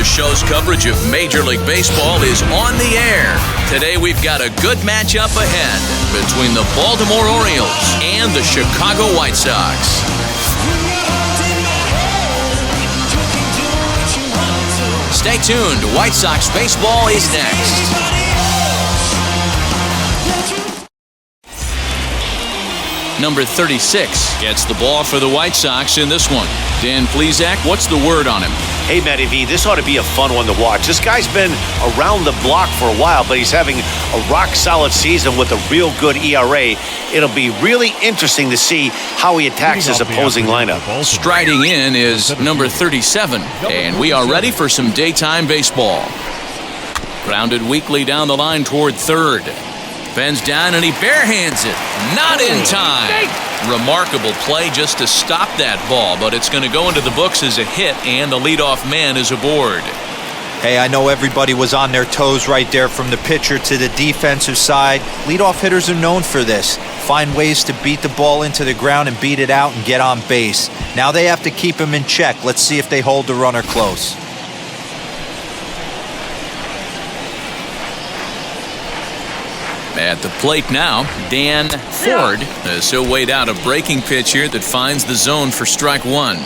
The show's coverage of Major League Baseball is on the air. Today we've got a good matchup ahead between the Baltimore Orioles and the Chicago White Sox. Stay tuned. White Sox baseball is next. Number 36 gets the ball for the White Sox in this one. Dan Plesac, what's the word on him? Hey, Matty V, this ought to be a fun one to watch. This guy's been around the block for a while, but he's having a rock-solid season with a real good ERA. It'll be really interesting to see how he attacks his opposing lineup. Striding in is number 37, and we are ready for some daytime baseball. Grounded weakly down the line toward third. Bends down and he barehands it. Not in time. Remarkable play just to stop that ball, but it's going to go into the books as a hit, and the leadoff man is aboard. Hey, I know everybody was on their toes right there from the pitcher to the defensive side. Leadoff hitters are known for this. Find ways to beat the ball into the ground and beat it out and get on base. Now they have to keep him in check. Let's see if they hold the runner close. At the plate now, Dan Ford has so weighed out a breaking pitch here that finds the zone for strike one.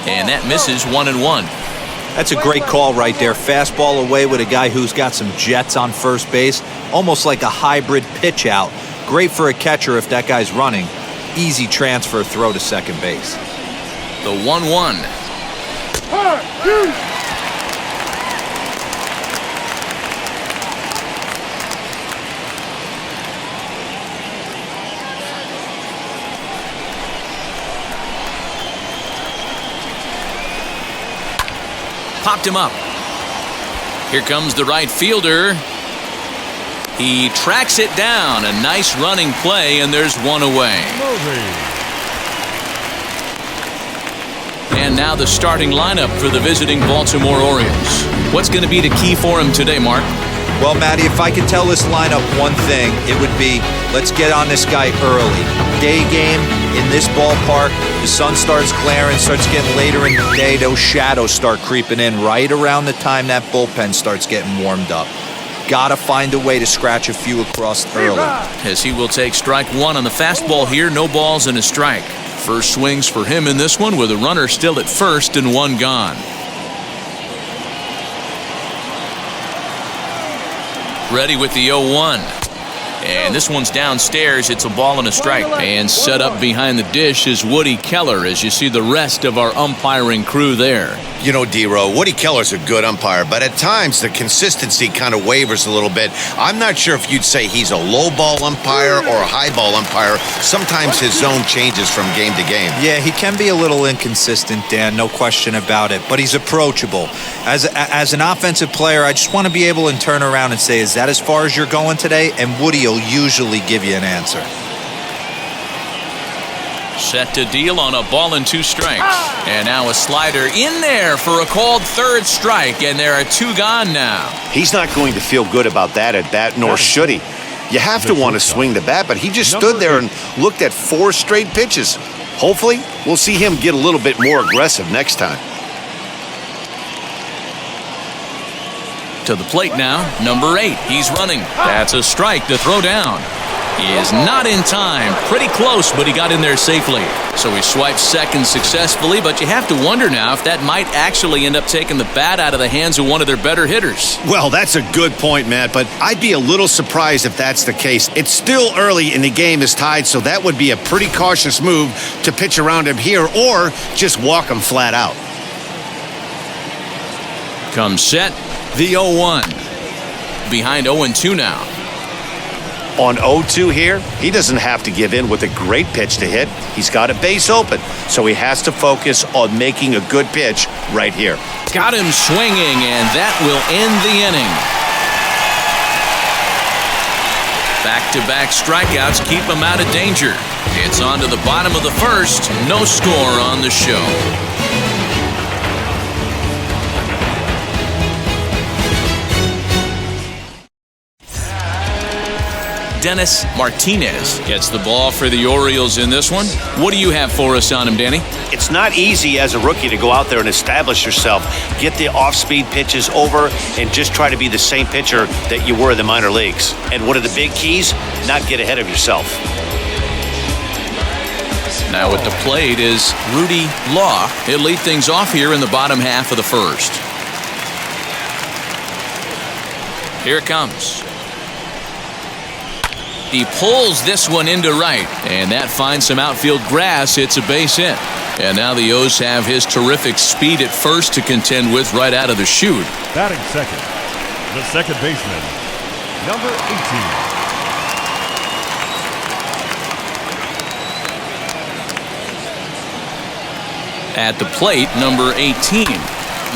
And that misses 1-1. That's a great call right there. Fastball away with a guy who's got some jets on first base. Almost like a hybrid pitch out. Great for a catcher if that guy's running. Easy transfer throw to second base. The 1-1. Popped him up. Here comes the right fielder. He tracks it down. A nice running play, and there's one away. And now the starting lineup for the visiting Baltimore Orioles. What's going to be the key for him today, Mark? Well, Matty, if I could tell this lineup one thing, it would be let's get on this guy early. Day game in this ballpark, the sun starts glaring, starts getting later in the day. Those shadows start creeping in right around the time that bullpen starts getting warmed up. Gotta find a way to scratch a few across early. As he will take strike one on the fastball here. No balls and a strike. First swings for him in this one with a runner still at first and one gone. Ready with the 0-1. And this one's downstairs. It's a ball and a strike. And set up behind the dish is Woody Keller as you see the rest of our umpiring crew there. You know, D-Row, Woody Keller's a good umpire, but at times the consistency kind of wavers a little bit. I'm not sure if you'd say he's a low ball umpire or a high ball umpire. Sometimes his zone changes from game to game. Yeah, he can be a little inconsistent, Dan, no question about it, but he's approachable. As an offensive player, I just want to be able to turn around and say, is that as far as you're going today? And Woody will usually give you an answer. Set to deal on a ball and two strikes. And now a slider in there for a called third strike, and there are two gone now. He's not going to feel good about that at bat, nor should he. You have to want to swing the bat, but he just stood there and looked at 4 straight pitches. Hopefully, we'll see him get a little bit more aggressive next time. To the plate now, number 8. He's running. That's a strike to throw down. He is not in time. Pretty close, but he got in there safely. So he swipes second successfully, but you have to wonder now if that might actually end up taking the bat out of the hands of one of their better hitters. Well, that's a good point, Matt, but I'd be a little surprised if that's the case. It's still early and the game is tied, so that would be a pretty cautious move to pitch around him here or just walk him flat out. Comes set, the 0-1. Behind 0-2 now. On 0-2 here, he doesn't have to give in with a great pitch to hit. He's got a base open, so he has to focus on making a good pitch right here. Got him swinging, and that will end the inning. Back-to-back strikeouts keep him out of danger. It's on to the bottom of the first. No score on the show. Dennis Martinez gets the ball for the Orioles in this one. What do you have for us on him, Danny? It's not easy as a rookie to go out there and establish yourself, get the off-speed pitches over, and just try to be the same pitcher that you were in the minor leagues. And one of the big keys, not get ahead of yourself. Now at the plate is Rudy Law. He'll lead things off here in the bottom half of the first. Here it comes. He pulls this one into right, and that finds some outfield grass. It's a base hit. And now the O's have his terrific speed at first to contend with right out of the chute. Batting second, the second baseman, number 18. At the plate, number 18.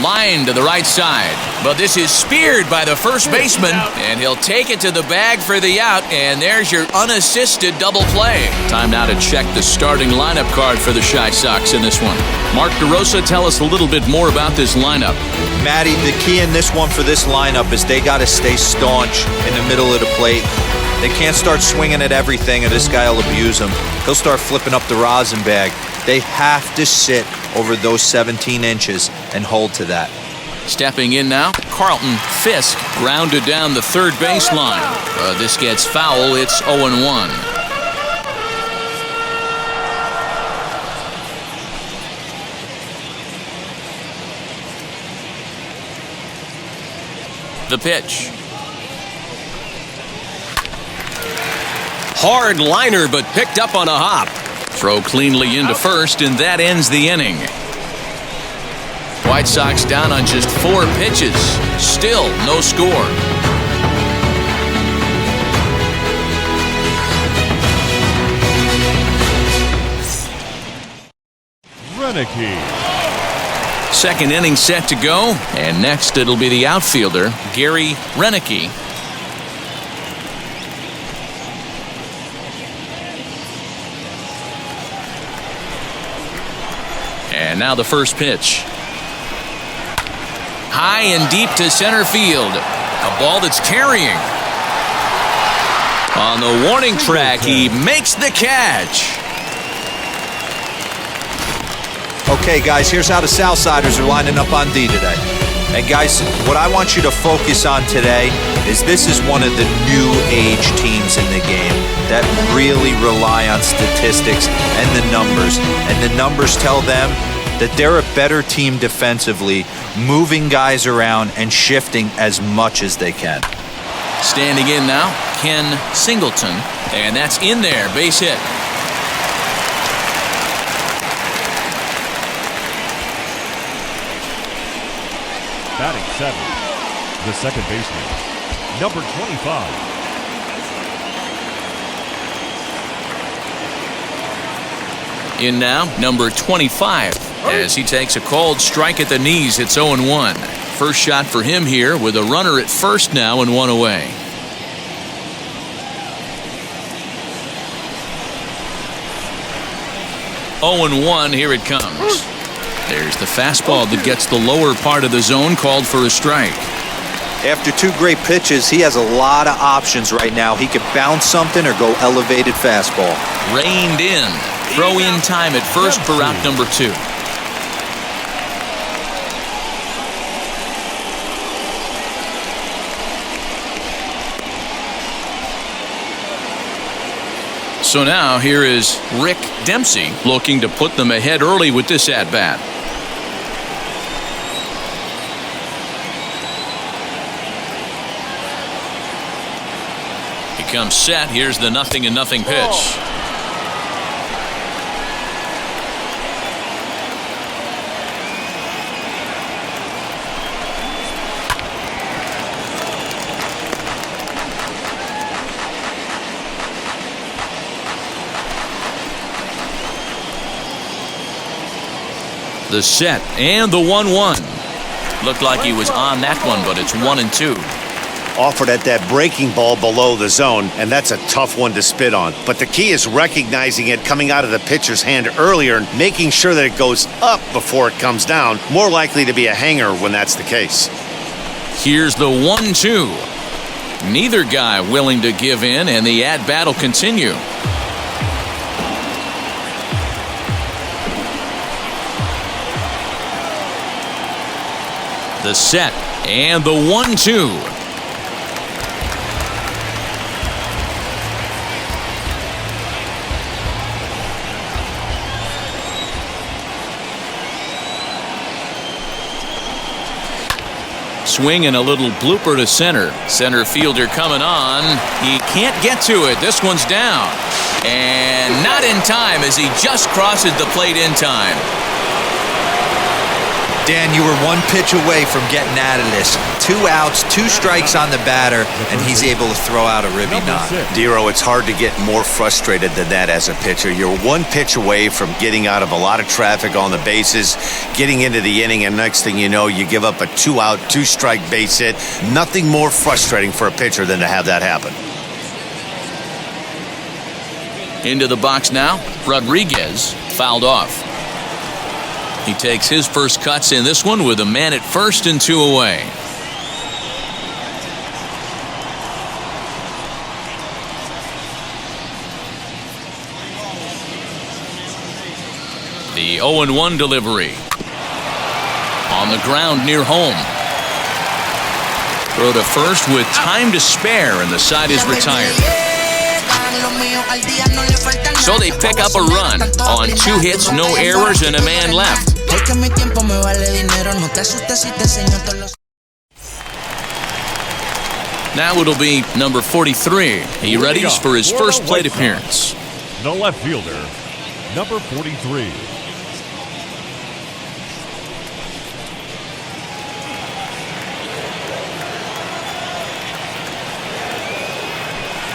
Line to the right side. But this is speared by the first baseman, and he'll take it to the bag for the out, and there's your unassisted double play. Time now to check the starting lineup card for the Chi Sox in this one. Mark DeRosa, tell us a little bit more about this lineup. Matty, the key in this one for this lineup is they got to stay staunch in the middle of the plate. They can't start swinging at everything, or this guy will abuse them. He'll start flipping up the rosin bag. They have to sit over those 17 inches and hold to that. Stepping in now, Carlton Fisk grounded down the third baseline. This gets foul. It's 0-1. The pitch. Hard liner, but picked up on a hop. Throw cleanly into first, and that ends the inning. White Sox down on just 4 pitches. Still no score. Renicky. Second inning set to go, and next it'll be the outfielder, Gary Renicky. And now the first pitch. High and deep to center field. A ball that's carrying. On the warning track, he makes the catch. Okay, guys, here's how the Southsiders are lining up on D today. And guys, what I want you to focus on today is this is one of the new age teams in the game that really rely on statistics and the numbers. And the numbers tell them that they're a better team defensively, moving guys around and shifting as much as they can. Standing in now, Ken Singleton. And that's in there, base hit. Batting seventh, the second baseman, number 25. In now, number 25, as he takes a called strike at the knees. It's 0-1. First shot for him here with a runner at first now and 1 away. Oh and 1, here it comes. There's the fastball that gets the lower part of the zone, called for a strike. After 2 great pitches, he has a lot of options right now. He could bounce something or go elevated fastball. Reined in. Throw in time at first for out number 2. So now here is Rick Dempsey looking to put them ahead early with this at-bat. He comes set. Here's the 0-0 pitch. The set and the 1-1. Looked like he was on that one, but it's 1-2. Offered at that breaking ball below the zone, and that's a tough one to spit on. But the key is recognizing it coming out of the pitcher's hand earlier and making sure that it goes up before it comes down. More likely to be a hanger when that's the case. Here's the 1-2. Neither guy willing to give in, and the at-bat will continue. The set and the 1-2. Swing and a little blooper to center. Center fielder coming on. He can't get to it. This one's down. And not in time as he just crosses the plate in time. Dan, you were one pitch away from getting out of this. 2 outs, 2 strikes on the batter, and he's able to throw out a ribby knock. Dero, it's hard to get more frustrated than that as a pitcher. You're 1 pitch away from getting out of a lot of traffic on the bases, getting into the inning, and next thing you know, you give up a 2-out, 2-strike base hit. Nothing more frustrating for a pitcher than to have that happen. Into the box now. Rodriguez fouled off. He takes his first cuts in this one with a man at first and 2 away. The 0-1 delivery. On the ground near home. Throw to first with time to spare, and the side is retired. So they pick up a run on 2 hits, no errors, and a man left. Now it'll be number 43. He readies for his first plate appearance. The left fielder, number 43.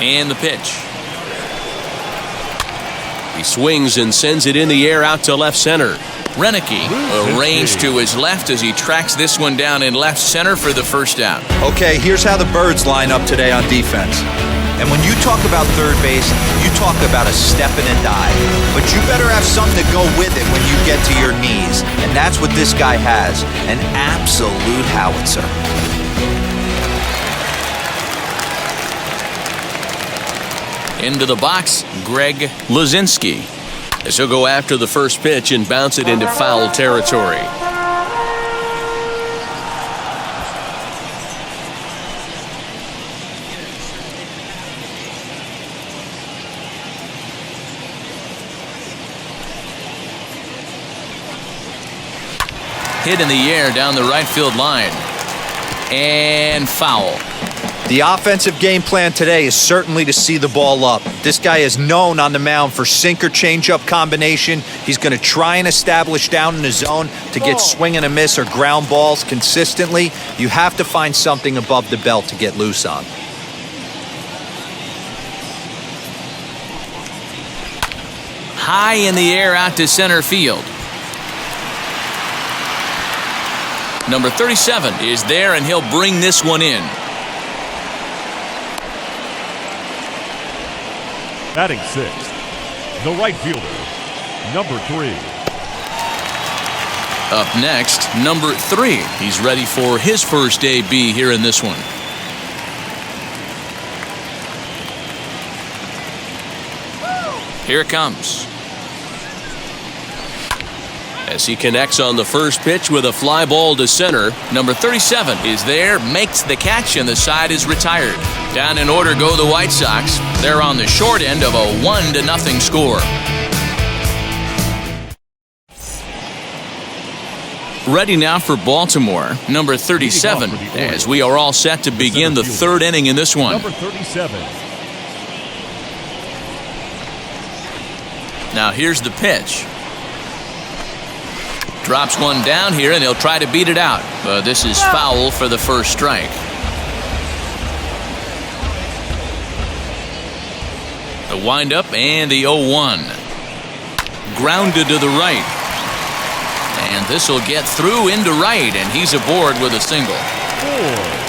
And the pitch. He swings and sends it in the air out to left center. Renicky arranged to his left as he tracks this one down in left center for the first out. Okay, here's how the Birds line up today on defense. And when you talk about third base, you talk about a step and a dive. But you better have something to go with it when you get to your knees. And that's what this guy has, an absolute howitzer. Into the box, Greg Luzinski. As he'll go after the first pitch and bounce it into foul territory. Hit in the air down the right field line. And foul. The offensive game plan today is certainly to see the ball up. This guy is known on the mound for sinker changeup combination. He's going to try and establish down in the zone to get swing and a miss or ground balls consistently. You have to find something above the belt to get loose on. High in the air out to center field. Number 37 is there, and he'll bring this one in. Batting 6th, the right fielder, number 3. Up next, number 3. He's ready for his first AB here in this one. Here it comes. As he connects on the first pitch with a fly ball to center. Number 37 is there, makes the catch, and the side is retired. Down in order go the White Sox. They're on the short end of a 1-0 score. Ready now for Baltimore, number 37, as we are all set to begin the 3rd inning in this one. Number 37. Now here's the pitch. Drops one down here, and he'll try to beat it out. But this is foul for the first strike. The windup and the 0-1. Grounded to the right. And this will get through into right, and he's aboard with a single. 4.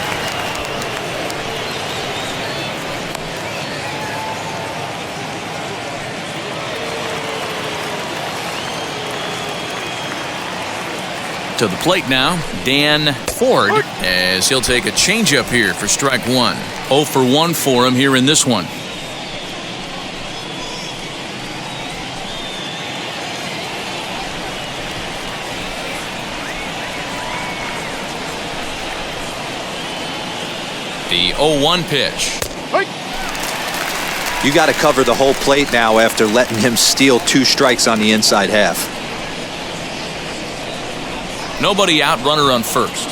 To the plate now, Dan Ford, as he'll take a changeup here for strike one. 0 for 1 for him here in this one. The 0-1 pitch. You got to cover the whole plate now after letting him steal 2 strikes on the inside half. Nobody out, runner on first.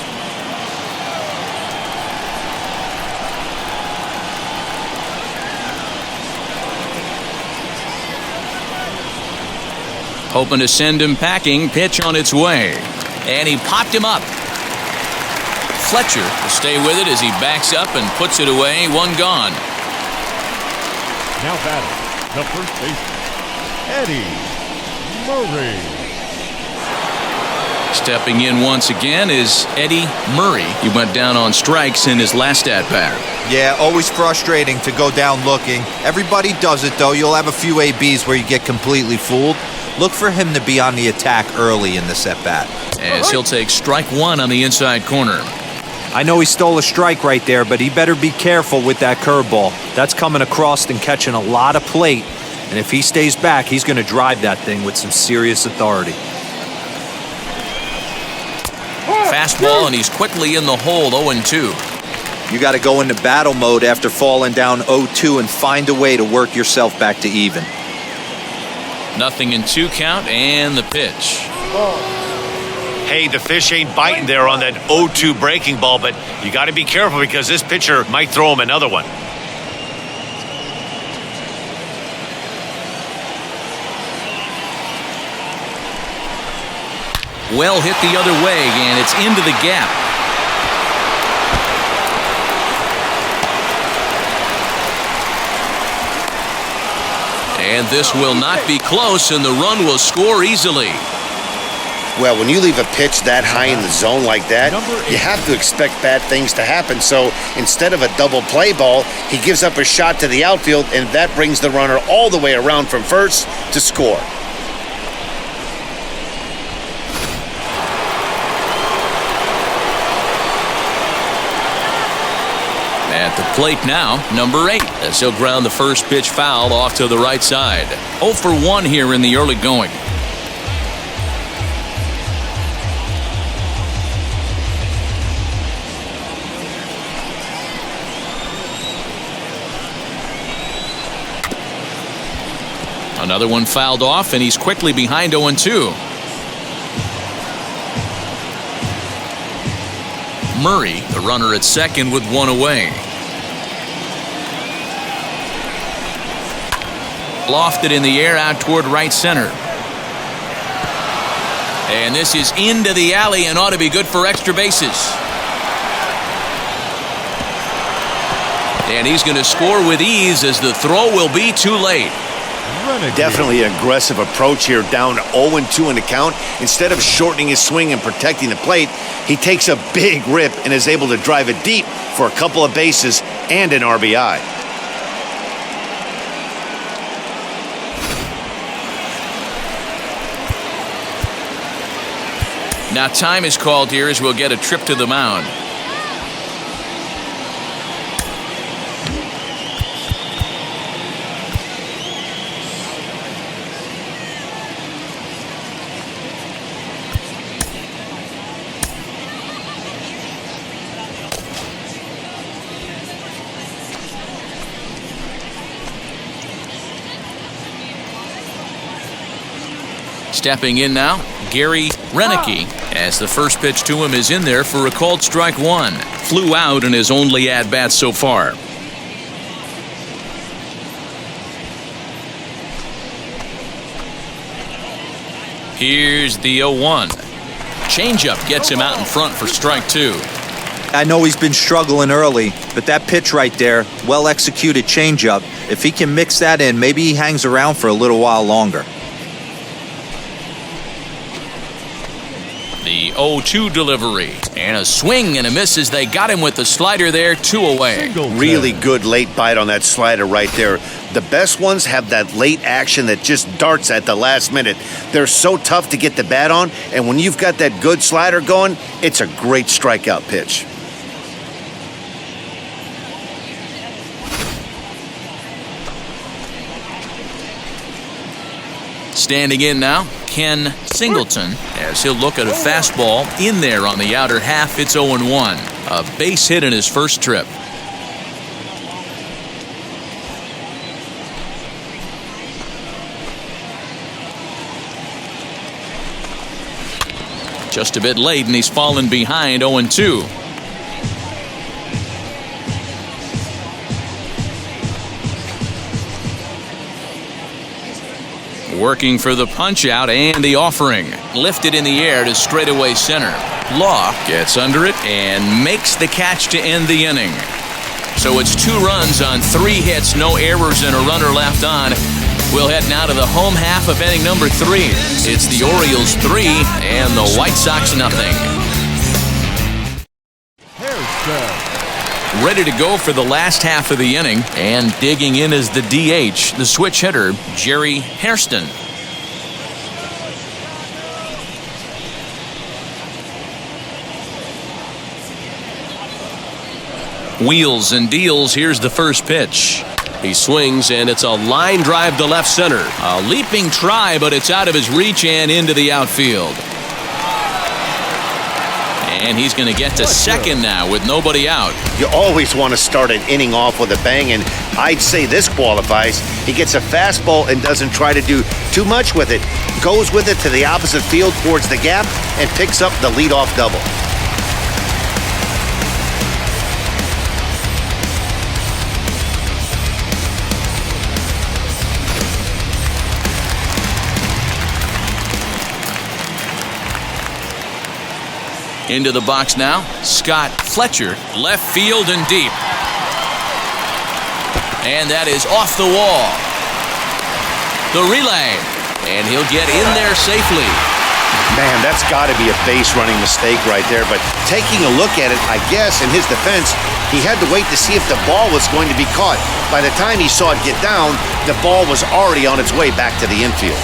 Hoping to send him packing. Pitch on its way. And he popped him up. Fletcher will stay with it as he backs up and puts it away. 1 gone. Now batting, the first baseman, Eddie Murray. Stepping in once again is Eddie Murray. He went down on strikes in his last at-bat. Yeah, always frustrating to go down looking. Everybody does it, though. You'll have a few ABs where you get completely fooled. Look for him to be on the attack early in this at-bat. As he'll take strike one on the inside corner. I know he stole a strike right there, but he better be careful with that curveball. That's coming across and catching a lot of plate. And if he stays back, he's going to drive that thing with some serious authority. Fastball, and he's quickly in the hole. 0-2. You got to go into battle mode after falling down 0-2 and find a way to work yourself back to even. 0-2 count, and the pitch. Hey, the fish ain't biting there on that 0-2 breaking ball, but you got to be careful because this pitcher might throw him another one. Well hit the other way, and it's into the gap. And this will not be close, and the run will score easily. Well, when you leave a pitch that high in the zone like that, you have to expect bad things to happen. So instead of a double play ball, he gives up a shot to the outfield, and that brings the runner all the way around from first to score. At the plate now, number 8, as he'll ground the first pitch foul off to the right side. 0 for 1 here in the early going. Another one fouled off, and he's quickly behind 0-2. Murray, the runner at second with 1 away. Lofted in the air out toward right center. And this is into the alley and ought to be good for extra bases. And he's going to score with ease as the throw will be too late. Definitely an aggressive approach here, down 0-2 in the count. Instead of shortening his swing and protecting the plate, he takes a big rip and is able to drive it deep for a couple of bases and an RBI. Now time is called here as we'll get a trip to the mound. Stepping in now, Gary Renicky, as the first pitch to him is in there for a called strike one. Flew out in his only at-bat so far. Here's the 0-1. Changeup gets him out in front for strike two. I know he's been struggling early, but that pitch right there, well-executed changeup, if he can mix that in, maybe he hangs around for a little while longer. The 0-2 delivery. And a swing and a miss as they got him with the slider there, 2 away. Really good late bite on that slider right there. The best ones have that late action that just darts at the last minute. They're so tough to get the bat on, and when you've got that good slider going, it's a great strikeout pitch. Standing in now, Ken Singleton, as he'll look at a fastball in there on the outer half. It's 0-1. A base hit in his first trip. Just a bit late, and he's fallen behind 0-2. Working for the punch out and the offering. Lifted in the air to straightaway center. Law gets under it and makes the catch to end the inning. So it's 2 runs on 3 hits, no errors, and a runner left on. We'll head now to the home half of inning number 3. It's the Orioles 3 and the White Sox nothing. Ready to go for the last half of the inning, and digging in is the DH, the switch hitter, Jerry Hairston. Wheels and deals. Here's the first pitch. He swings, and it's a line drive to left center. A leaping try, but it's out of his reach and into the outfield. And he's going to get to second now with nobody out. You always want to start an inning off with a bang, and I'd say this qualifies. He gets a fastball and doesn't try to do too much with it. Goes with it to the opposite field towards the gap and picks up the leadoff double. Into the box now, Scott Fletcher, left field and deep. And that is off the wall. The relay, and he'll get in there safely. Man, that's got to be a base running mistake right there, but taking a look at it, I guess, in his defense, he had to wait to see if the ball was going to be caught. By the time he saw it get down, the ball was already on its way back to the infield.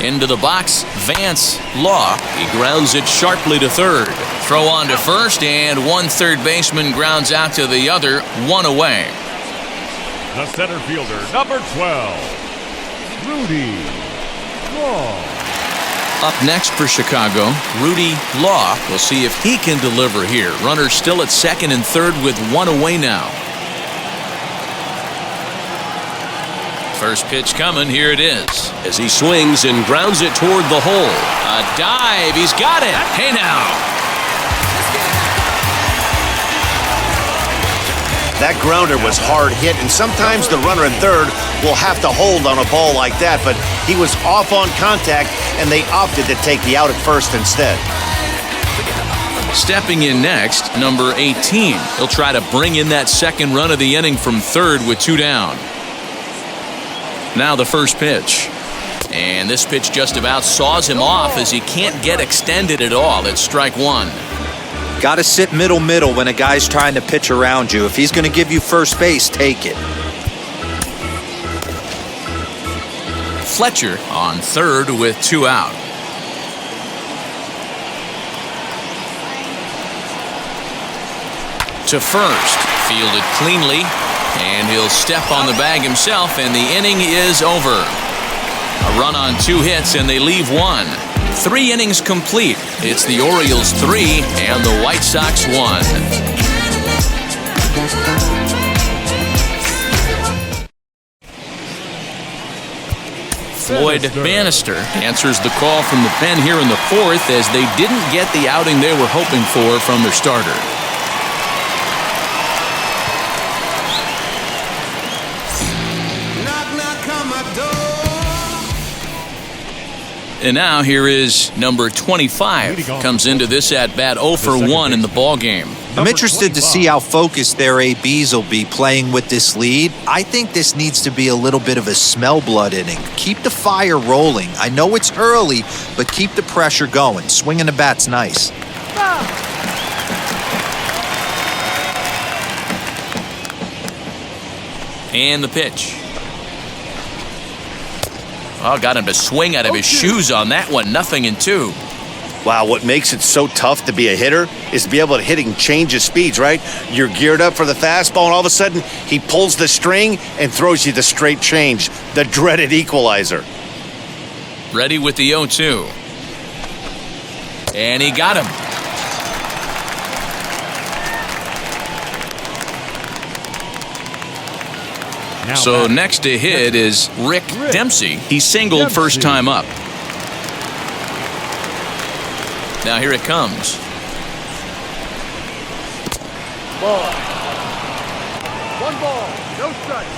Into the box, Vance Law. He grounds it sharply to third. Throw on to first, and one third baseman grounds out to the other, 1 away. The center fielder, number 12, Rudy Law. Up next for Chicago, Rudy Law. We'll see if he can deliver here. Runners still at second and third with 1 away now. First pitch coming, here it is. As he swings and grounds it toward the hole. A dive, he's got it. Hey now. That grounder was hard hit, and sometimes the runner at third will have to hold on a ball like that, but he was off on contact, and they opted to take the out at first instead. Stepping in next, number 18. He'll try to bring in that second run of the inning from third with 2 down. Now the first pitch. And this pitch just about saws him off as he can't get extended at all. It's strike 1. Got to sit middle when a guy's trying to pitch around you. If he's going to give you first base, take it. Fletcher on third with 2 out. To first, fielded cleanly. And he'll step on the bag himself, and the inning is over. A run on 2 hits, and they leave 1. 3 innings complete. It's the Orioles 3 and the White Sox 1. Floyd Bannister answers the call from the pen here in the 4th as they didn't get the outing they were hoping for from their starter. And now here is number 25. Comes into this at-bat 0 for 1 in the ball game. I'm interested to see how focused their ABs will be playing with this lead. I think this needs to be a little bit of a smell blood inning. Keep the fire rolling. I know it's early, but keep the pressure going. Swinging the bat's nice. And the pitch. Oh, got him to swing out of his shoes on that one. 0-2. Wow, what makes it so tough to be a hitter is to be able to hit and change his speeds, right? You're geared up for the fastball, and all of a sudden, he pulls the string and throws you the straight change, the dreaded equalizer. Ready with the 0-2. And he got him. So next to hit is Rick Dempsey. He singled first time up. Now here it comes. Ball. 1 ball, no strike.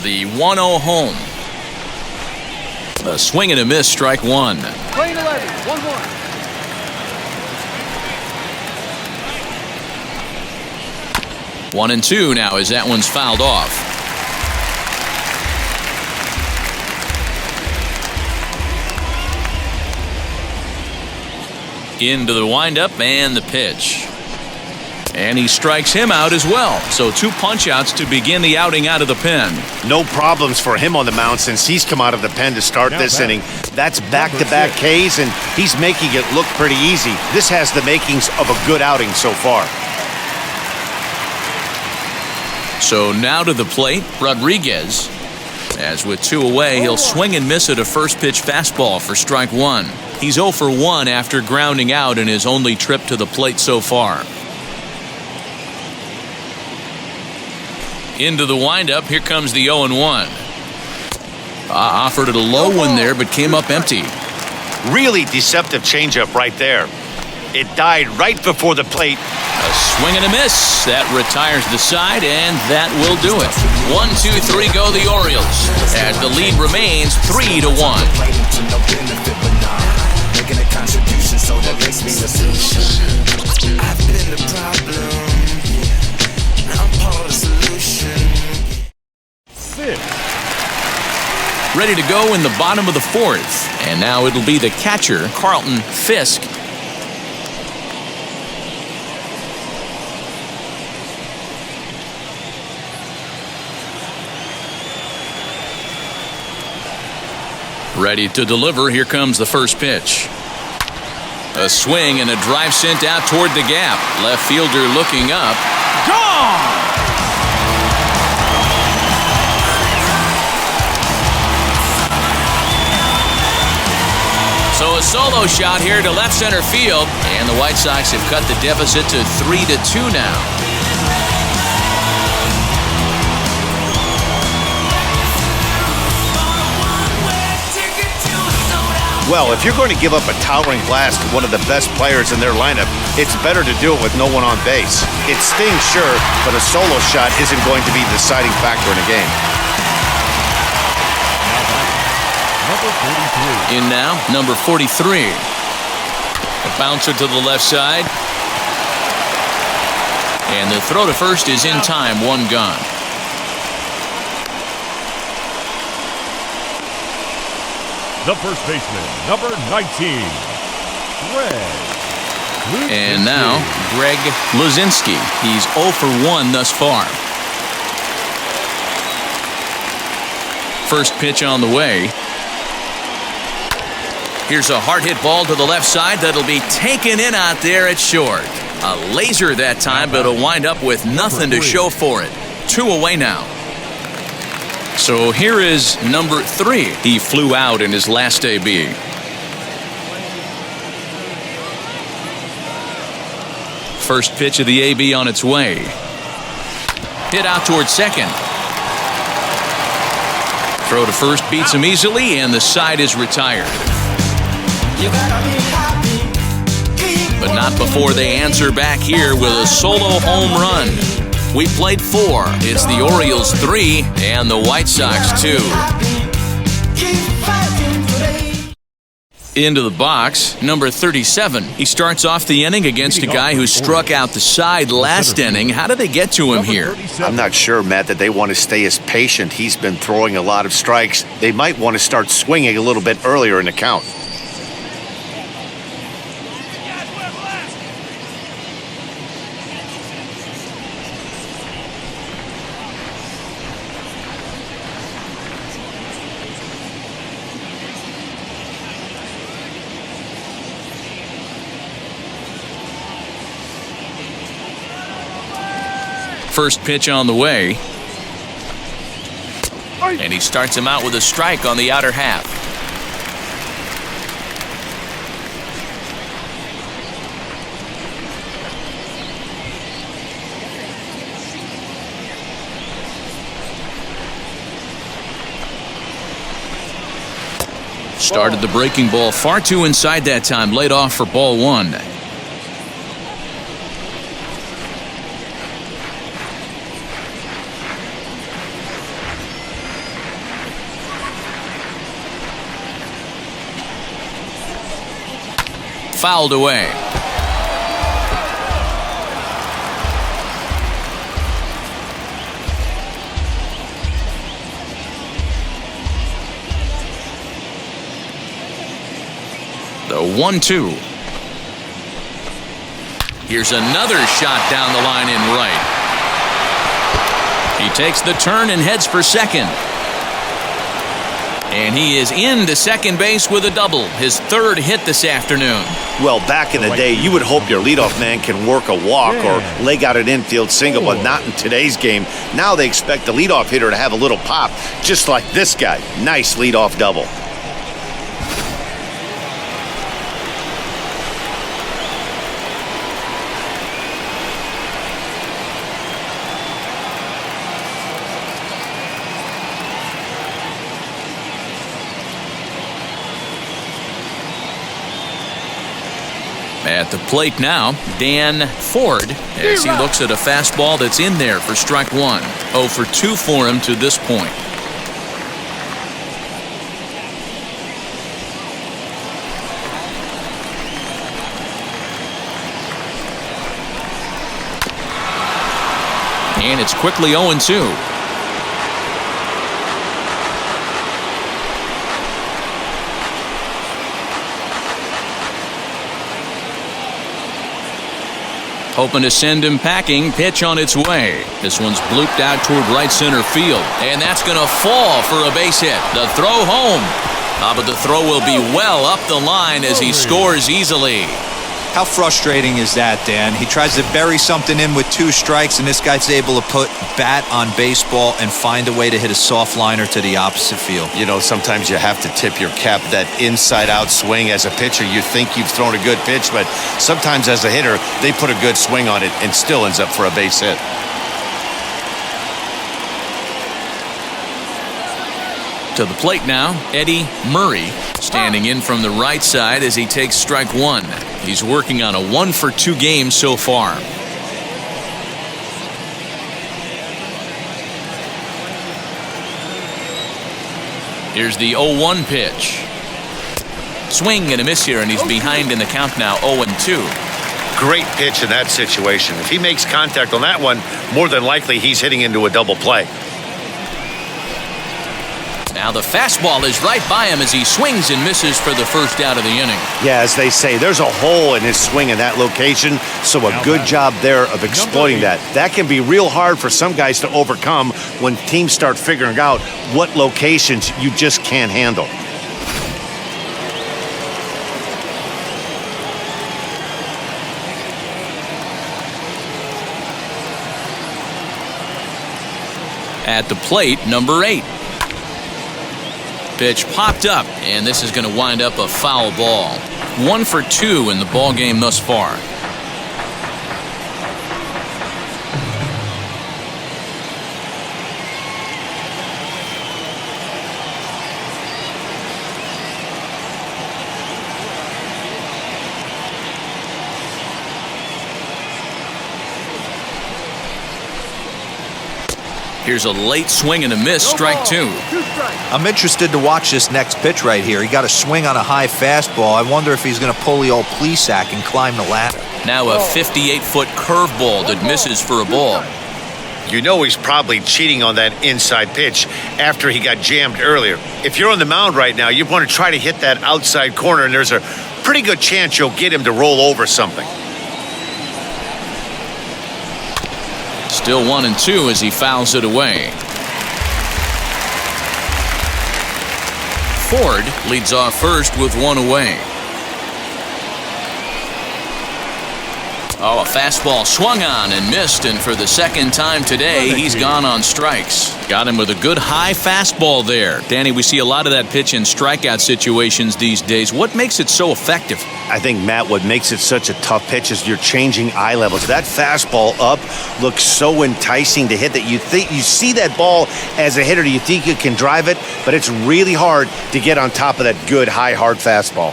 The 1-0 home. A swing and a miss, strike 1. Plane 11, 1-1. One and 2 now as that one's fouled off. Into the windup and the pitch. And he strikes him out as well. So 2 punch-outs to begin the outing out of the pen. No problems for him on the mound since he's come out of the pen to start this inning. That's back-to-back Ks, and he's making it look pretty easy. This has the makings of a good outing so far. So now to the plate, Rodriguez. As with 2 away, he'll swing and miss at a first pitch fastball for strike 1. He's 0 for 1 after grounding out in his only trip to the plate so far. Into the windup, here comes the 0-1. Offered it a low one there, but came up empty. Really deceptive changeup right there. It died right before the plate. A swing and a miss. That retires the side, and that will do it. 1-2-3 go the Orioles, as the lead remains 3-1. I've been the problem. I'm part of the solution. 6. Ready to go in the bottom of the 4th. And now it'll be the catcher, Carlton Fisk. Ready to deliver. Here comes the first pitch. A swing and a drive sent out toward the gap. Left fielder looking up. Gone! So a solo shot here to left center field. And the White Sox have cut the deficit to 3-2 now. Well, if you're going to give up a towering blast to one of the best players in their lineup, it's better to do it with no one on base. It stings, sure, but a solo shot isn't going to be the deciding factor in a game. Number 43. In now, number 43. A bouncer to the left side. And the throw to first is in time. 1 gone. The first baseman, number 19, Greg. And now, Greg Luzinski. He's 0 for 1 thus far. First pitch on the way. Here's a hard hit ball to the left side that'll be taken in out there at short. A laser that time, but it'll wind up with nothing to show for it. 2 away now. So here is number 3. He flew out in his last AB. First pitch of the AB on its way. Hit out towards second. Throw to first beats him easily, and the side is retired. You gotta be happy. Keep but not before they answer back here with a solo home run. We played 4. It's the Orioles 3 and the White Sox 2. Into the box, number 37. He starts off the inning against a guy who struck out the side last inning. How did they get to him here? I'm not sure, Matt, that they want to stay as patient. He's been throwing a lot of strikes. They might want to start swinging a little bit earlier in the count. First pitch on the way. And he starts him out with a strike on the outer half. Started the breaking ball far too inside that time. Laid off for ball 1. Fouled away. The 1-2. Here's another shot down the line in right. He takes the turn and heads for second. And he is into second base with a double, his 3rd hit this afternoon. Well, back in the day, you would hope your leadoff man can work a walk or leg out an infield single, but not in today's game. Now they expect the leadoff hitter to have a little pop, just like this guy. Nice leadoff double. At the plate now, Dan Ford, as he looks at a fastball that's in there for strike 1. 0 for 2 for him to this point. And it's quickly 0-2. Hoping to send him packing. Pitch on its way. This one's blooped out toward right center field. And that's going to fall for a base hit. The throw home. But the throw will be well up the line as he scores easily. How frustrating is that, Dan? He tries to bury something in with 2 strikes, and this guy's able to put bat on baseball and find a way to hit a soft liner to the opposite field. You know, sometimes you have to tip your cap. That inside-out swing as a pitcher, you think you've thrown a good pitch, but sometimes as a hitter, they put a good swing on it and still ends up for a base hit. To the plate now, Eddie Murray, standing in from the right side as he takes strike 1. He's working on a 1 for 2 game so far. Here's the 0-1 pitch. Swing and a miss here, and he's behind in the count now, 0-2. Great pitch in that situation. If he makes contact on that one, more than likely he's hitting into a double play. Now the fastball is right by him as he swings and misses for the first out of the inning. Yeah, as they say, there's a hole in his swing in that location, so a good job there of exploiting that. That can be real hard for some guys to overcome when teams start figuring out what locations you just can't handle. At the plate, number 8. Pitch popped up, and this is going to wind up a foul ball. 1 for 2 in the ball game thus far. Here's a late swing and a miss, strike two. I'm interested to watch this next pitch right here. He got a swing on a high fastball. I wonder if he's going to pull the old Plesac and climb the ladder. Now a 58-foot curveball that misses for a ball. You know he's probably cheating on that inside pitch after he got jammed earlier. If you're on the mound right now, you want to try to hit that outside corner, and there's a pretty good chance you'll get him to roll over something. Still 1-2 as he fouls it away. Ford leads off first with one away. Oh, a fastball swung on and missed, and for the second time today, he's gone on strikes. Got him with a good high fastball there. Danny, we see a lot of that pitch in strikeout situations these days. What makes it so effective? I think, Matt, what makes it such a tough pitch is you're changing eye levels. That fastball up looks so enticing to hit that you see that ball as a hitter, you think you can drive it, but it's really hard to get on top of that good, high, hard fastball.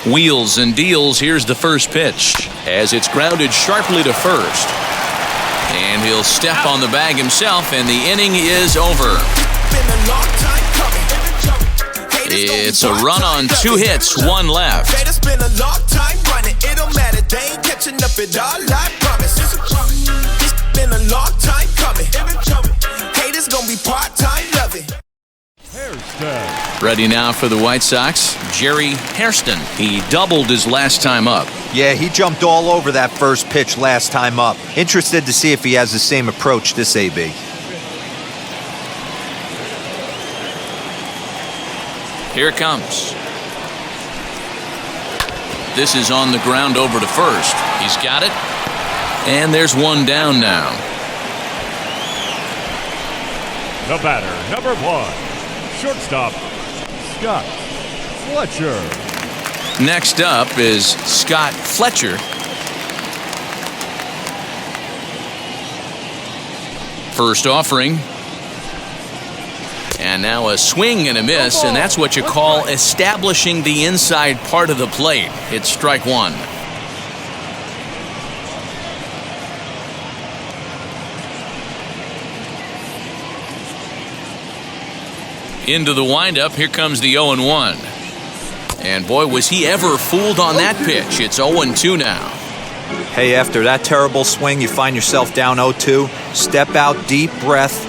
Wheels and deals. Here's the first pitch as it's grounded sharply to first. And he'll step on the bag himself, and the inning is over. It's a run on 2 hits, 1 left. It's been a long time running. It don't matter. They ain't catching up at all, I promise. It's been a long time coming. Haters gonna be part-time loving. Ready now for the White Sox, Jerry Hairston. He doubled his last time up. Yeah, he jumped all over that first pitch last time up. Interested to see if he has the same approach this AB. Here it comes. This is on the ground over to first. He's got it. And there's one down now. The batter, number 1. Shortstop, Scott Fletcher. Next up is Scott Fletcher. First offering. And now a swing and a miss, and that's what you call establishing the inside part of the plate. It's strike 1. Into the windup, here comes the 0-1. And boy, was he ever fooled on that pitch. It's 0-2 now. Hey, after that terrible swing, you find yourself down 0-2. Step out, deep breath,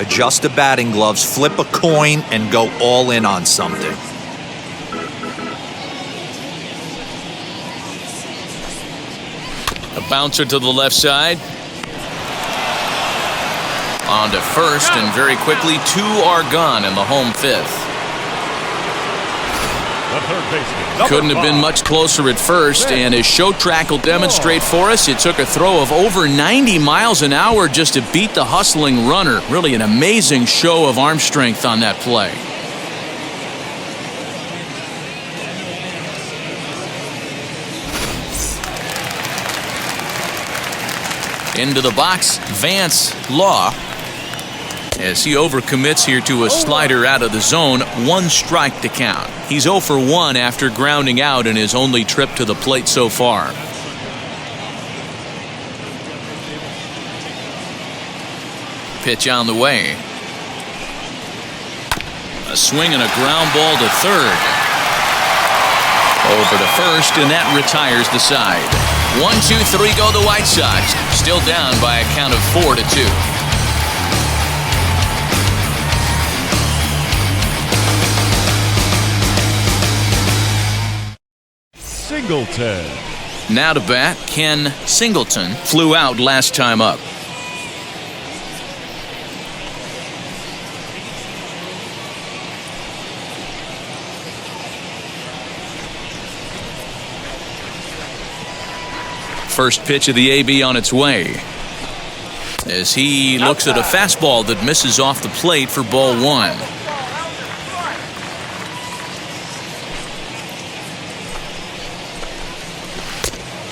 adjust the batting gloves, flip a coin, and go all in on something. A bouncer to the left side. On to first, and very quickly, 2 are gone in the home 5th. The third baseman. Couldn't have been much closer at first, and as show track will demonstrate for us, it took a throw of over 90 miles an hour just to beat the hustling runner. Really an amazing show of arm strength on that play. Into the box, Vance Law. As he overcommits here to a slider out of the zone, 1 strike to count. He's 0 for 1 after grounding out in his only trip to the plate so far. Pitch on the way. A swing and a ground ball to third. Over to first, and that retires the side. 1-2-3 go the White Sox. Still down by a count of 4-2. Singleton. Now to bat, Ken Singleton. Flew out last time up. First pitch of the AB on its way. As he looks at a fastball that misses off the plate for ball 1.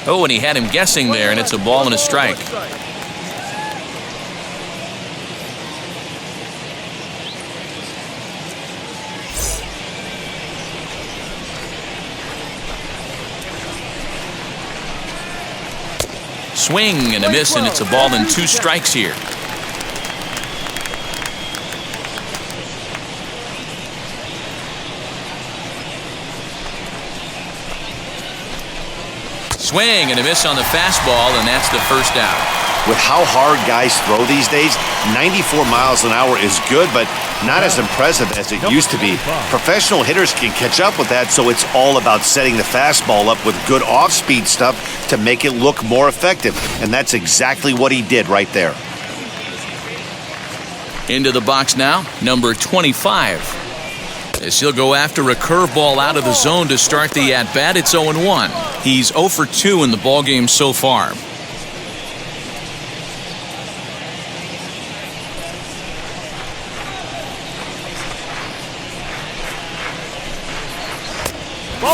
Oh, and he had him guessing there, and it's a ball and a strike. Swing and a miss, and it's a ball and 2 strikes here. Swing and a miss on the fastball, and that's the first out. With how hard guys throw these days, 94 miles an hour is good, but not as impressive as it used to be. Professional hitters can catch up with that, so it's all about setting the fastball up with good off-speed stuff to make it look more effective, and that's exactly what he did right there. Into the box now, number 25. As he'll go after a curveball out of the zone to start the at-bat. It's 0-1. He's 0 for 2 in the ballgame so far.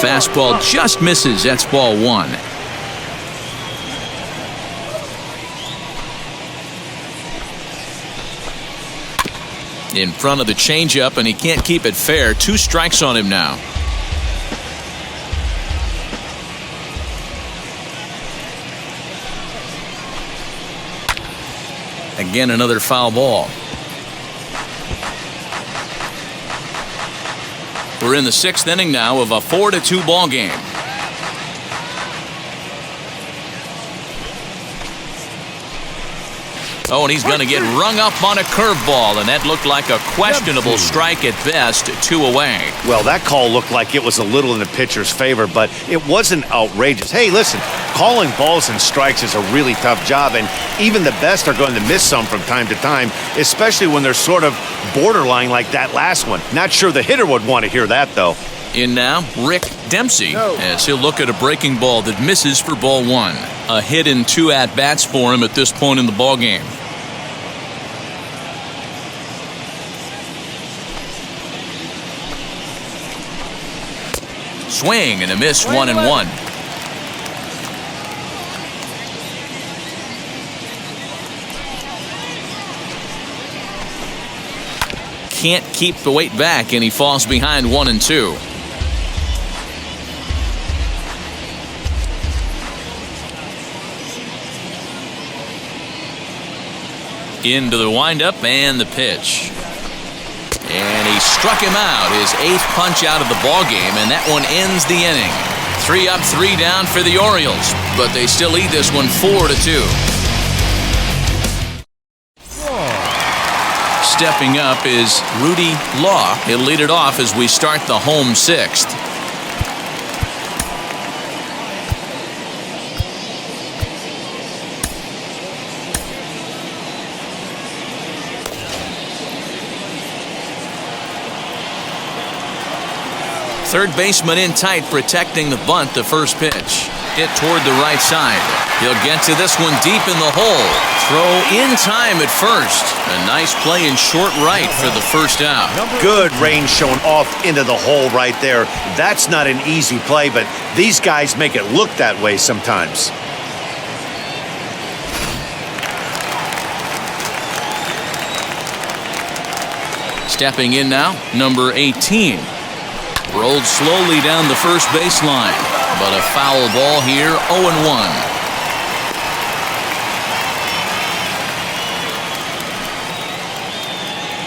Fastball just misses. That's ball 1. In front of the changeup, and he can't keep it fair. 2 strikes on him now. Again, another foul ball. We're in the 6th inning now of a 4-2 ball game. Oh, and he's going to get rung up on a curveball, and that looked like a questionable strike at best, 2 away. Well, that call looked like it was a little in the pitcher's favor, but it wasn't outrageous. Hey, listen, calling balls and strikes is a really tough job, and even the best are going to miss some from time to time, especially when they're sort of borderline like that last one. Not sure the hitter would want to hear that, though. In now, Rick Dempsey, as he'll look at a breaking ball that misses for ball 1. A hit in 2 at-bats for him at this point in the ballgame. Swing and a miss, 1-1. Can't keep the weight back, and he falls behind 1-2. Into the windup and the pitch. And he struck him out, his 8th punch out of the ballgame, and that one ends the inning. 3 up, 3 down for the Orioles, but they still lead this one 4-2. Stepping up is Rudy Law. He'll lead it off as we start the home 6th. Third baseman in tight, protecting the bunt. The first pitch hit toward the right side. He'll get to this one deep in the hole. Throw in time at first. A nice play in short right for the first out. Good range shown off into the hole right there. That's not an easy play, but these guys make it look that way sometimes. Stepping in now, number 18. Rolled slowly down the first baseline, but a foul ball here, 0-1.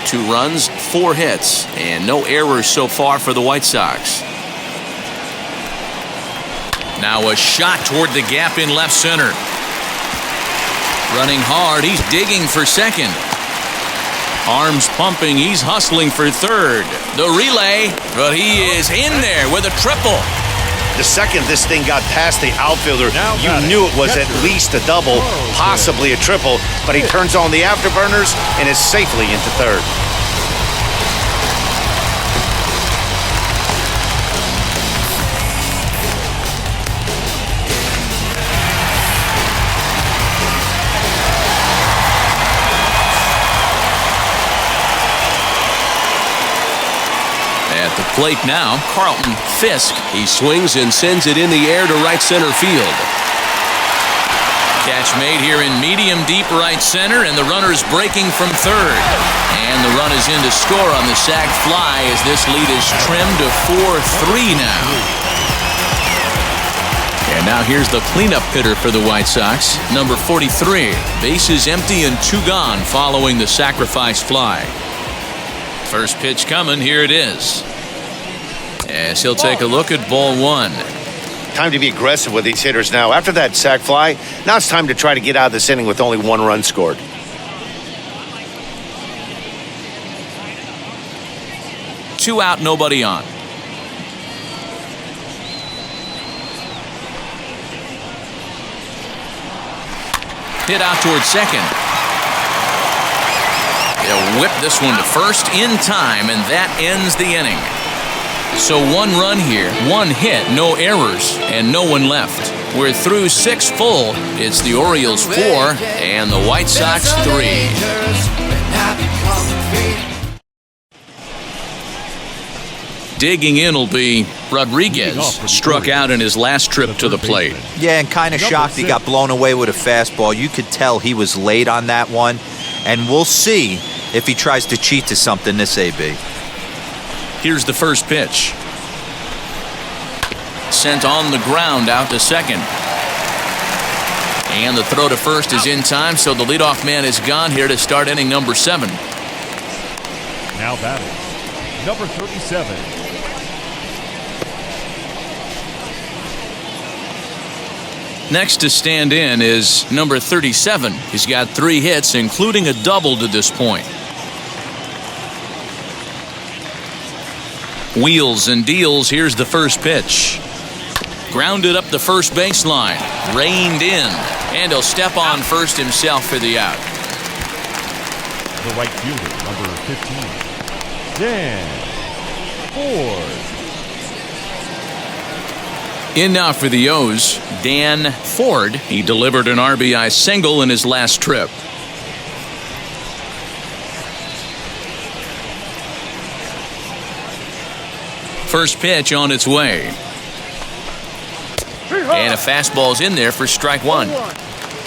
Two runs, 4 hits, and no errors so far for the White Sox. Now a shot toward the gap in left center. Running hard, he's digging for second. Arms pumping, he's hustling for third. The relay, but he is in there with a triple. The second this thing got past the outfielder, you knew it was at least a double, possibly a triple, but he turns on the afterburners and is safely into third. At the plate now, Carlton Fisk. He swings and sends it in the air to right center field. Catch made here in medium deep right center, and the runner's breaking from third. And the run is in to score on the sac fly as this lead is trimmed to 4-3 now. And now here's the cleanup hitter for the White Sox, number 43. Bases empty and 2 gone following the sacrifice fly. First pitch coming, here it is. As he'll take a look at ball 1. Time to be aggressive with these hitters now. After that sac fly, now it's time to try to get out of this inning with only 1 run scored. Two out, nobody on. Hit out towards second. They'll whip this one to first in time, and that ends the inning. So 1 run here, 1 hit, no errors, and no one left. We're through 6 full. It's the Orioles 4 and the White Sox 3. Digging in will be Rodriguez, struck out in his last trip to the plate. Yeah, and kind of shocked he got blown away with a fastball. You could tell he was late on that one, and we'll see if he tries to cheat to something this AB. Here's the first pitch. Sent on the ground out to second. And the throw to first is in time, so the leadoff man is gone here to start inning number 7. Now batting, number 37. Next to stand in is number 37. He's got 3 hits, including a double to this point. Wheels and deals. Here's the first pitch. Grounded up the first baseline. Reined in. And he'll step on first himself for the out. The right fielder, number 15, Dan Ford. In now for the O's, Dan Ford. He delivered an RBI single in his last trip. First pitch on its way. And a fastball's in there for strike 1.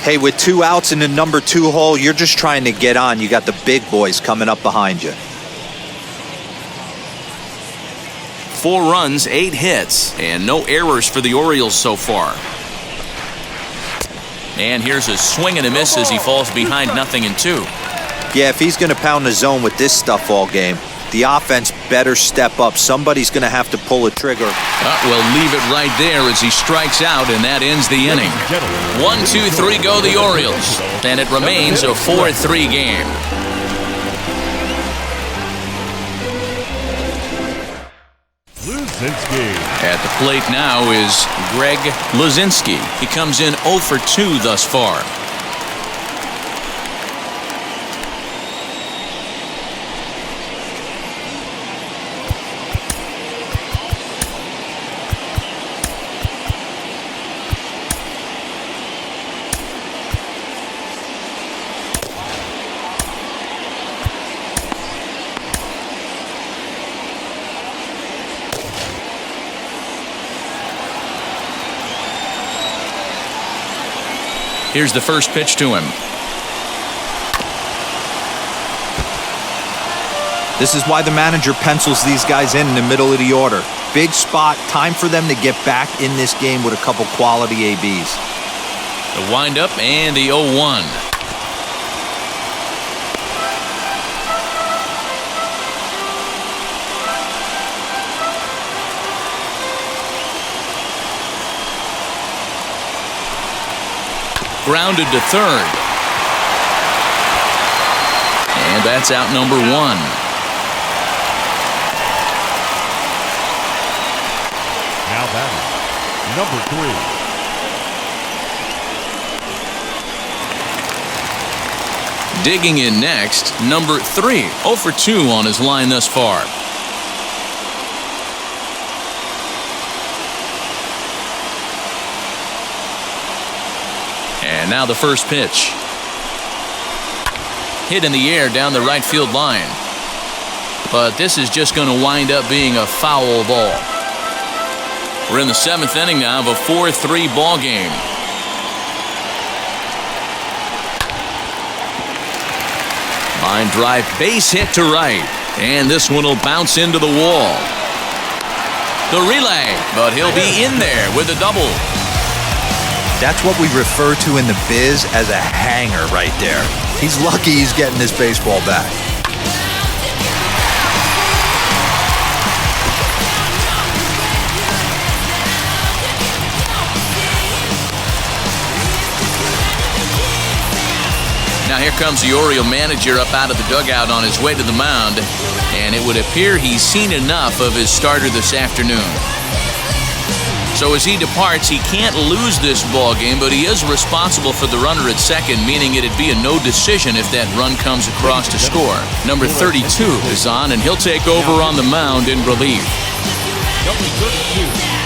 Hey, with 2 outs in the number 2 hole, you're just trying to get on. You got the big boys coming up behind you. 4 runs, 8 hits, and no errors for the Orioles so far. And here's a swing and a miss as he falls behind 0-2. Yeah, if he's going to pound the zone with this stuff all game, the offense better step up. Somebody's going to have to pull a trigger. We'll leave it right there as he strikes out, and that ends the inning. 1, 2, 3 go the Orioles, and it remains a 4-3 game. At the plate now is Greg Luzinski. He comes in 0 for 2 thus far. Here's the first pitch to him. This is why the manager pencils these guys in the middle of the order. Big spot, time for them to get back in this game with a couple quality ABs. The windup and the 0-1. Grounded to third. And that's out number 1. Now batting, number 3. Digging in next, number 3. 0 for 2 on his line thus far. And now the first pitch. Hit in the air down the right field line. But this is just going to wind up being a foul ball. We're in the 7th inning now of a 4-3 ball game. Line drive, base hit to right. And this one will bounce into the wall. The relay, but he'll be in there with a double. That's what we refer to in the biz as a hanger right there. He's lucky he's getting this baseball back. Now here comes the Oriole manager up out of the dugout on his way to the mound, and it would appear he's seen enough of his starter this afternoon. So as he departs, he can't lose this ball game, but he is responsible for the runner at second, meaning it'd be a no decision if that run comes across to score. Number 32 is on, and he'll take over on the mound in relief. Number 32.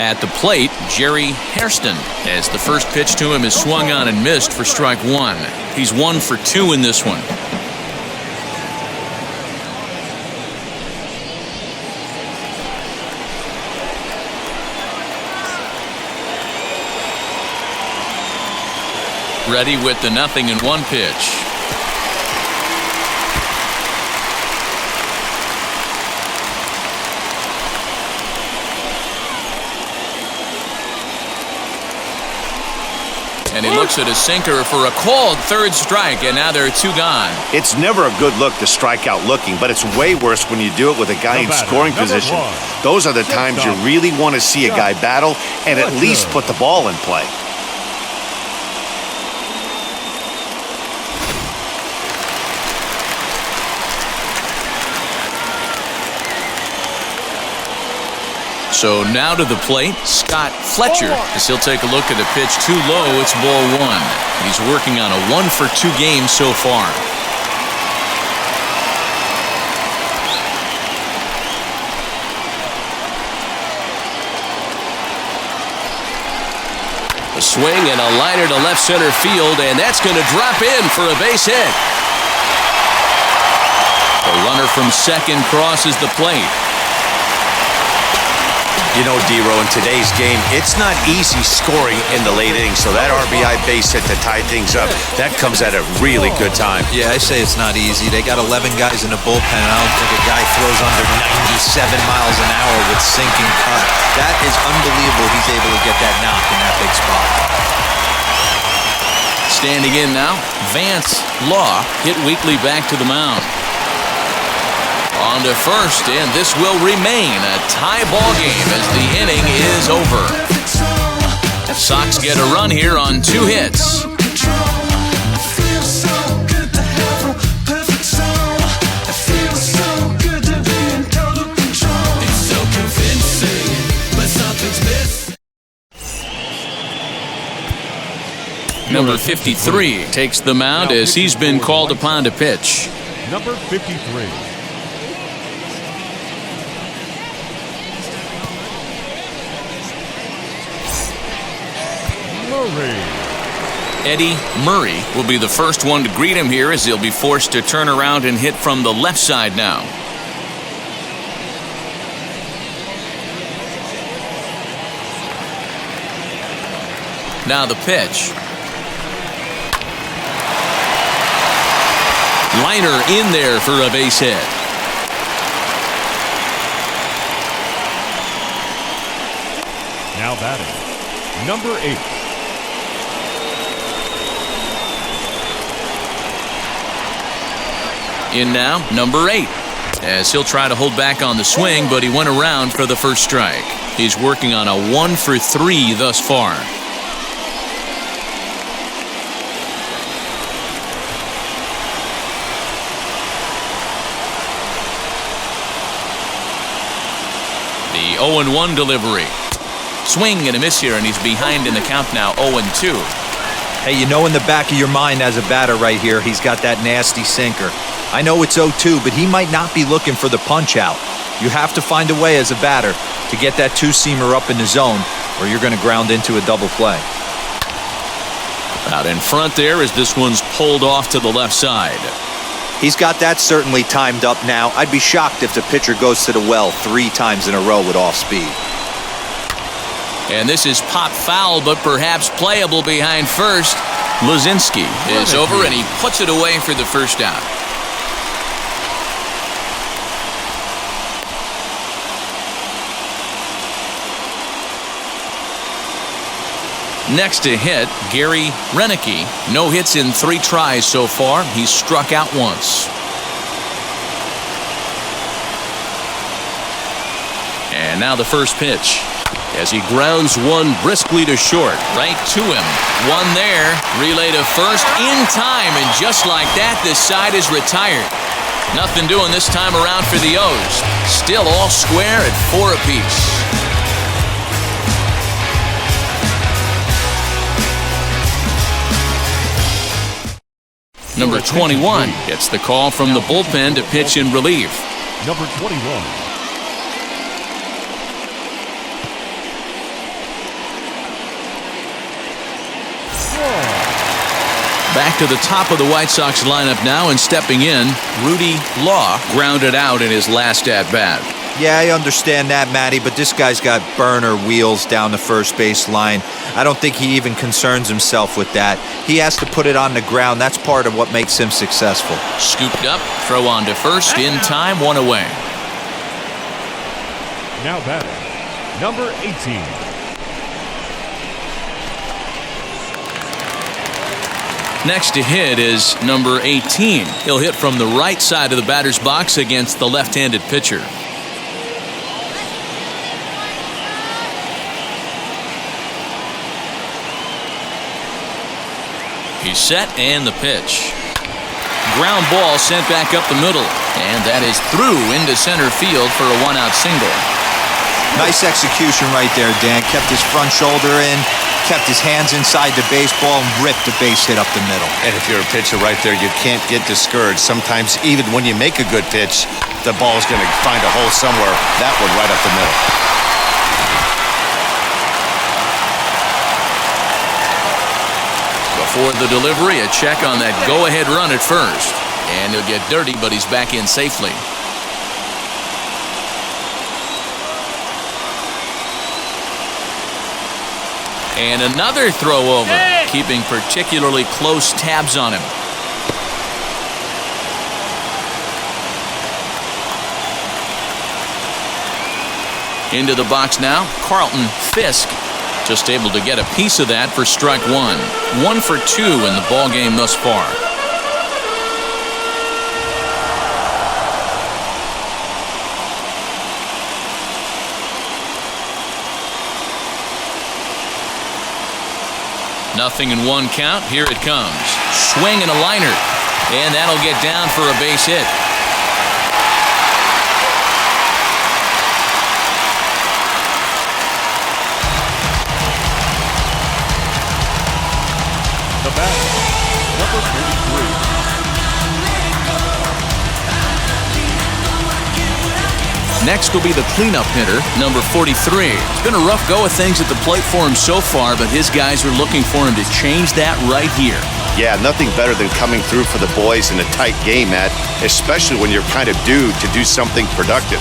At the plate, Jerry Hairston, as the first pitch to him is swung on and missed for strike one. He's 1 for 2 in this one. Ready with the 0-1 pitch. And he looks at his sinker for a called third strike, and now there are 2 gone. It's never a good look to strike out looking, but it's way worse when you do it with a guy in scoring position. Those are the times you really want to see a guy battle and at least put the ball in play. So now to the plate, Scott Fletcher, as he'll take a look at a pitch too low. It's ball 1. He's working on a 1 for 2 game so far. A swing and a liner to left center field, and that's going to drop in for a base hit. The runner from second crosses the plate. You know, D-Row, in today's game, it's not easy scoring in the late innings, so that RBI base hit to tie things up, that comes at a really good time. Yeah, I say it's not easy. They got 11 guys in the bullpen. I don't think a guy throws under 97 miles an hour with sinking cut. That is unbelievable he's able to get that knock in that big spot. Standing in now, Vance Law hit Weekly back to the mound. On to first, and this will remain a tie ball game as the inning is over. Sox get a run here on 2 hits. Number 53 takes the mound as he's been called upon to pitch. Number 53. Eddie Murray will be the first one to greet him here as he'll be forced to turn around and hit from the left side now. Now the pitch. Liner in there for a base hit. Now batting, number 8. In now, number 8, as he'll try to hold back on the swing, but he went around for the first strike. He's working on a 1 for 3 thus far. The 0-1 delivery. Swing and a miss here, and he's behind in the count now, 0-2. Hey, you know in the back of your mind as a batter right here, he's got that nasty sinker. I know it's 0-2, but he might not be looking for the punch out. You have to find a way as a batter to get that 2-seamer up in the zone, or you're going to ground into a double play. Out in front there as this one's pulled off to the left side. He's got that certainly timed up now. I'd be shocked if the pitcher goes to the well 3 times in a row with off speed. And this is pop foul, but perhaps playable behind first. Luzinski is over, and he puts it away for the first out. Next to hit, Gary Renicky. No hits in 3 tries so far. He's struck out once. And now the first pitch, as he grounds one briskly to short, right to him. One there, relay to first in time, and just like that, this side is retired. Nothing doing this time around for the O's. Still all square at 4 apiece. Number 21 gets the call from the bullpen to pitch in relief. Number 21. Back to the top of the White Sox lineup now, and stepping in, Rudy Law grounded out in his last at-bat. Yeah, I understand that, Matty, but this guy's got burner wheels down the first base line. I don't think he even concerns himself with that. He has to put it on the ground. That's part of what makes him successful. Scooped up, throw on to first, in time, 1 away. Now batting, number 18. Next to hit is number 18. He'll hit from the right side of the batter's box against the left-handed pitcher. He's set, and the pitch. Ground ball sent back up the middle, and that is through into center field for a 1-out single. Nice execution right there, Dan. Kept his front shoulder in, kept his hands inside the baseball, and ripped the base hit up the middle. And if you're a pitcher right there, you can't get discouraged. Sometimes even when you make a good pitch, the ball's going to find a hole somewhere. That one right up the middle. Before the delivery, a check on that go-ahead run at first. And he'll get dirty, but he's back in safely. And another throw over, keeping particularly close tabs on him. Into the box now, Carlton Fisk. Just able to get a piece of that for strike 1. 1 for 2 in the ball game thus far. Nothing in 1 count. Here it comes. Swing and a liner. And that'll get down for a base hit. The bat, number 43. Next will be the cleanup hitter, number 43. It's been a rough go of things at the plate for him so far, but his guys are looking for him to change that right here. Yeah, nothing better than coming through for the boys in a tight game, Matt, especially when you're kind of due to do something productive.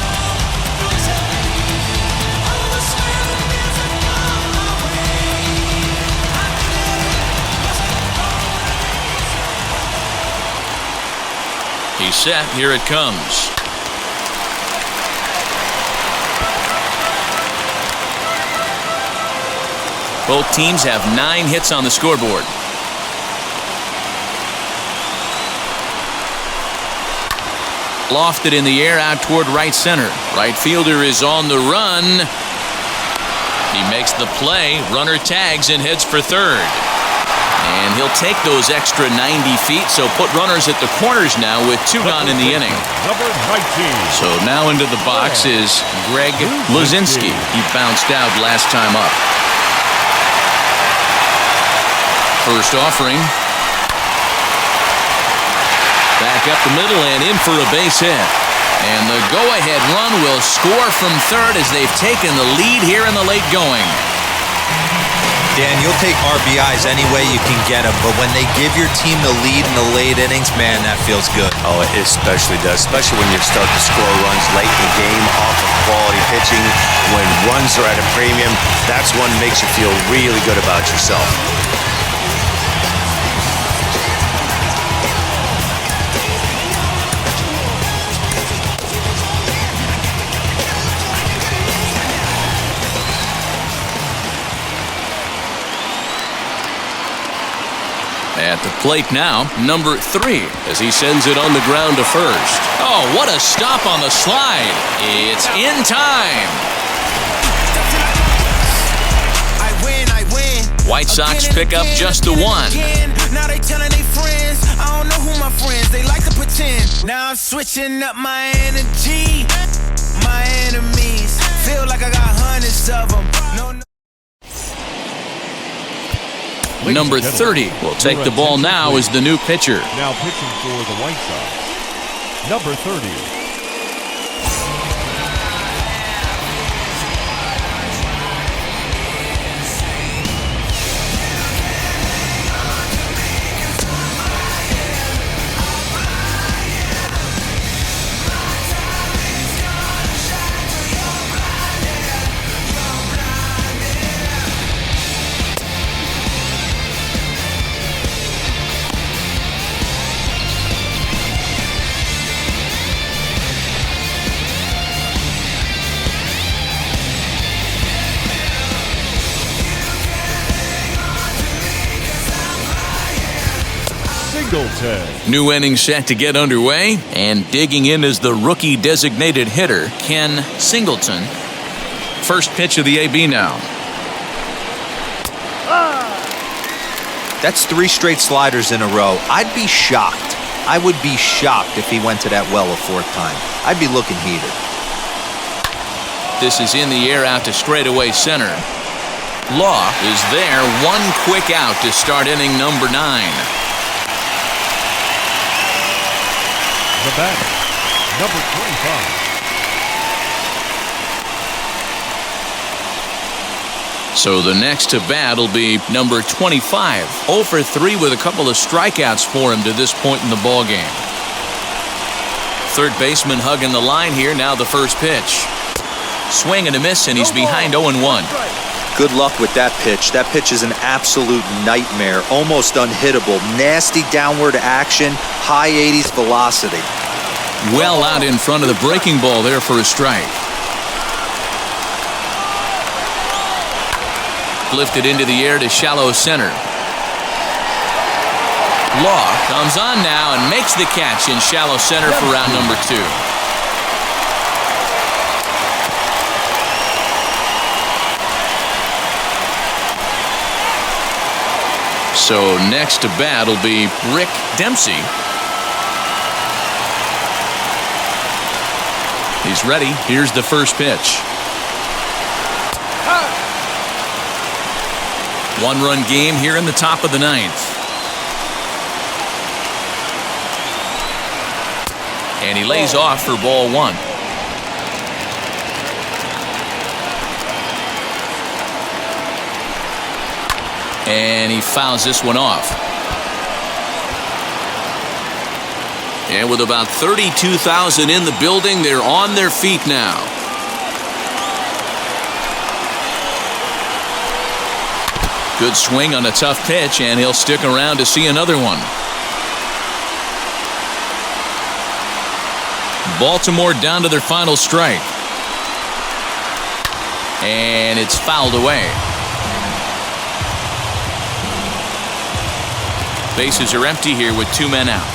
He's set. Here it comes. Both teams have 9 hits on the scoreboard. Lofted in the air out toward right center. Right fielder is on the run. He makes the play. Runner tags and heads for third. And he'll take those extra 90 feet, so put runners at the corners now with 2 gone in the inning. Number 19. So now into the box is Greg Luzinski. He bounced out last time up. First offering. Back up the middle and in for a base hit. And the go-ahead run will score from third as they've taken the lead here in the late going. Dan, you'll take RBIs any way you can get them, but when they give your team the lead in the late innings, man, that feels good. Oh, it especially does, especially when you start to score runs late in the game off of quality pitching. When runs are at a premium, that's what makes you feel really good about yourself. The plate now, number 3, as he sends it on the ground to first. Oh, what a stop on the slide. It's in time. White Sox pick up just the 1. Now they telling their friends, I don't know who my friends, they like to pretend. Now I'm switching up my energy. My enemies feel like I got hundreds of them. No. Number 30 will take the ball now as the new pitcher. Now pitching for the White Sox, number 30. New inning set to get underway, and digging in is the rookie designated hitter, Ken Singleton. First pitch of the AB now. That's 3 straight sliders in a row. I'd be shocked. I would be shocked if he went to that well a 4th time. I'd be looking heated. This is in the air out to straightaway center. Law is there, 1 quick out to start inning number 9. The batter, number 25. So the next to bat will be number 25. 0 for 3 with a couple of strikeouts for him to this point in the ballgame. Third baseman hugging the line here. Now the first pitch. Swing and a miss, and he's behind 0-1. Good luck with that pitch. That pitch is an absolute nightmare. Almost unhittable. Nasty downward action. High 80s velocity. Well out in front of the breaking ball there for a strike. Lifted into the air to shallow center. Law comes on now and makes the catch in shallow center for round number 2. So next to bat will be Rick Dempsey. He's ready. Here's the first pitch. 1-run game here in the top of the 9th. And he lays off for ball 1. And he fouls this one off. And with about 32,000 in the building, they're on their feet now. Good swing on a tough pitch, and he'll stick around to see another one. Baltimore down to their final strike. And it's fouled away. Bases are empty here with 2 men out.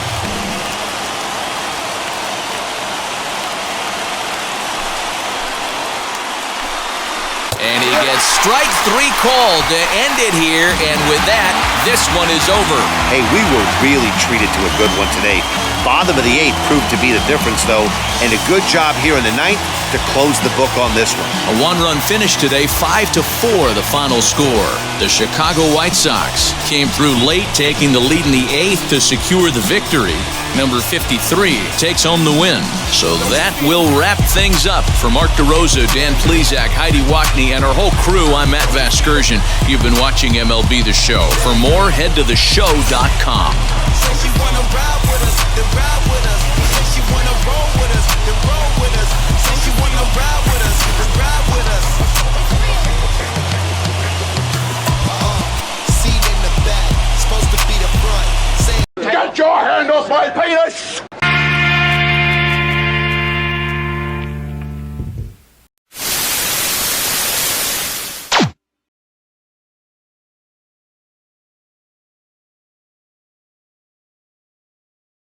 And he gets strike 3 called to end it here, and with that, this one is over. Hey, we were really treated to a good one today. Bottom of the 8th proved to be the difference, though, and a good job here in the 9th to close the book on this one. A 1-run finish today, 5-4 the final score. The Chicago White Sox came through late, taking the lead in the 8th to secure the victory. Number 53 takes home the win. So that will wrap things up. For Mark DeRosa, Dan Plesac, Heidi Watney, and our whole crew, I'm Matt Vasgersian. You've been watching MLB The Show. For more, head to theshow.com. Get your hand off my penis!